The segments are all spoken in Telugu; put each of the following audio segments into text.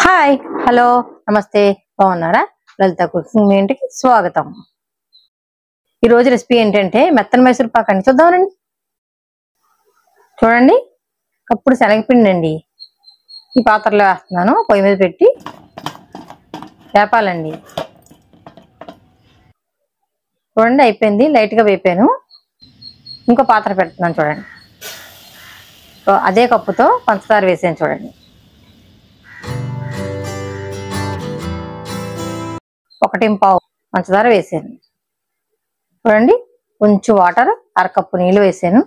హాయ్ హలో నమస్తే బాగున్నారా? లలిత కుకింగ్ మీ ఇంటికి స్వాగతం. ఈ రోజు రెసిపీ ఏంటంటే మెత్తని మైసూర్ పాక్ అండి. చూద్దామండి. చూడండి, కప్పుడు శనగపిండి అండి. ఈ పాత్రలో వేస్తున్నాను. పొయ్యి మీద పెట్టి వేపాలండి. చూడండి, అయిపోయింది. లైట్గా వేపాను. ఇంకో పాత్ర పెడుతున్నాను. చూడండి, అదే కప్పుతో పంచదార వేసాను. చూడండి, 1.5 పంచదార వేసాను. చూడండి, కొంచెం వాటర్, అరకప్పు నీళ్ళు వేసాను.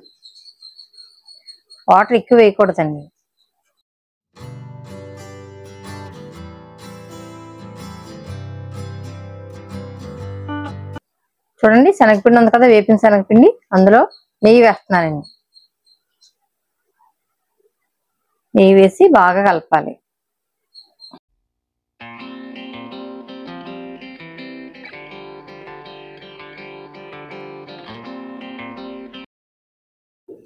వాటర్ ఎక్కువ వేయకూడదండి. చూడండి, శనగపిండి ఉంది కదా, వేపిన శనగపిండి, అందులో నెయ్యి వేస్తున్నానండి. నెయ్యి వేసి బాగా కలపాలి.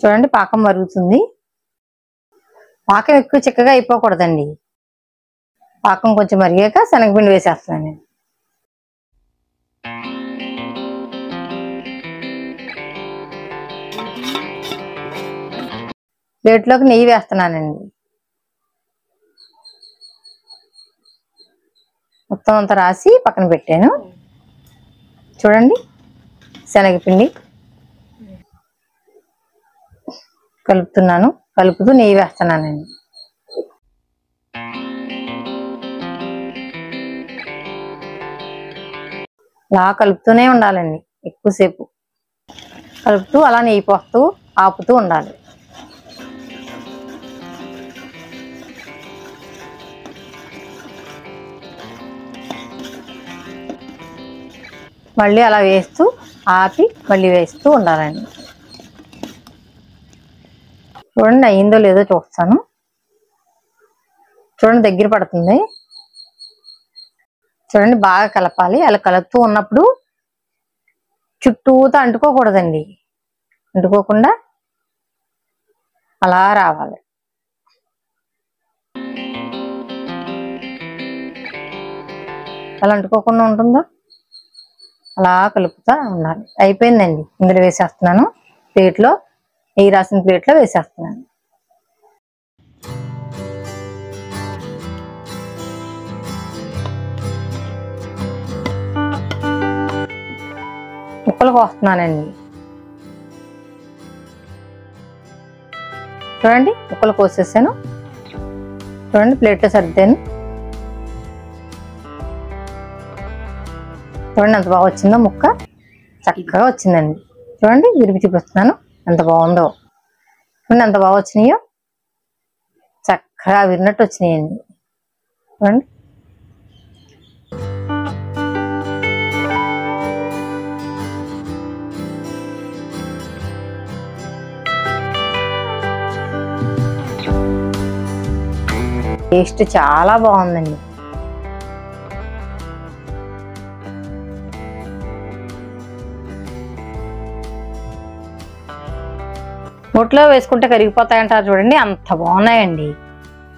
చూడండి, పాకం మరుగుతుంది. పాకం ఎక్కువ చిక్కగా అయిపోకూడదండి. పాకం కొంచెం మరిగాక శనగపిండి వేసేస్తున్నాను. ప్లేట్లోకి నెయ్యి వేస్తున్నానండి. మొత్తం అంతా రాసి పక్కన పెట్టాను. చూడండి, శనగపిండి కలుపుతున్నాను. కలుపుతూ నెయ్యి వేస్తున్నానండి. అలా కలుపుతూనే ఉండాలండి. ఎక్కువసేపు కలుపుతూ అలా నెయ్యి పోస్తూ ఆపుతూ ఉండాలి. మళ్ళీ అలా వేస్తూ ఆపి మళ్ళీ వేస్తూ ఉండాలండి. చూడండి, అయ్యిందో లేదో చూస్తాను. చూడండి, దగ్గర పడుతుంది. చూడండి, బాగా కలపాలి. అలా కలుపుతూ ఉన్నప్పుడు చుట్టూతో అంటుకోకూడదండి. అంటుకోకుండా అలా రావాలి. అలా అంటుకోకుండా ఉంటుందో అలా కలుపుతా ఉండాలి. అయిపోయిందండి. ఇందులో వేసేస్తున్నాను. ప్లేట్లో, నెయ్యి రాసిన ప్లేట్లో వేసేస్తున్నాను. ముక్కలు కోస్తున్నానండి. చూడండి, ముక్కలు కోసేసాను. చూడండి, ప్లేట్లో సర్దాను. చూడండి, ఎంత బాగా వచ్చిందో ముక్క. చక్కగా వచ్చిందండి. చూడండి, విరిగి చూపిస్తున్నాను ఎంత బాగుందో. చూడండి, ఎంత బాగా వచ్చినాయో. చక్కగా విరినట్టు వచ్చినాయండి. చూడండి, టేస్ట్ చాలా బాగుందండి. నోట్లో వేసుకుంటే కరిగిపోతాయంటారు చూడండి, అంత బాగున్నాయండి.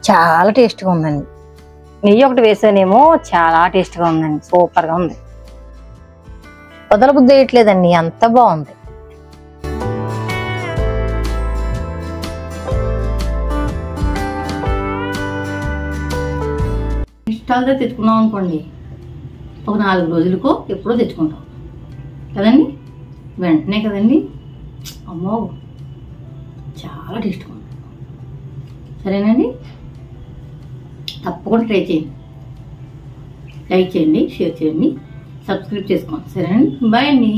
చాలా టేస్ట్గా ఉందండి. నెయ్యి ఒకటి వేసానేమో చాలా టేస్ట్గా ఉందండి. సూపర్గా ఉంది. వదల బుద్ధి వేయట్లేదండి, అంత బాగుంది. ఇష్టాలతో తెచ్చుకున్నాం అనుకోండి, ఒక 4 రోజులకో ఎప్పుడో తెచ్చుకుంటాం కదండి. వెంటనే కదండి. అమ్మో, చాలా టేస్ట్గా ఉంది. సరేనండి, తప్పకుండా ట్రై చేయండి. లైక్ చేయండి, షేర్ చేయండి, సబ్స్క్రైబ్ చేసుకోండి. సరేనండి, బాయ్ అండి.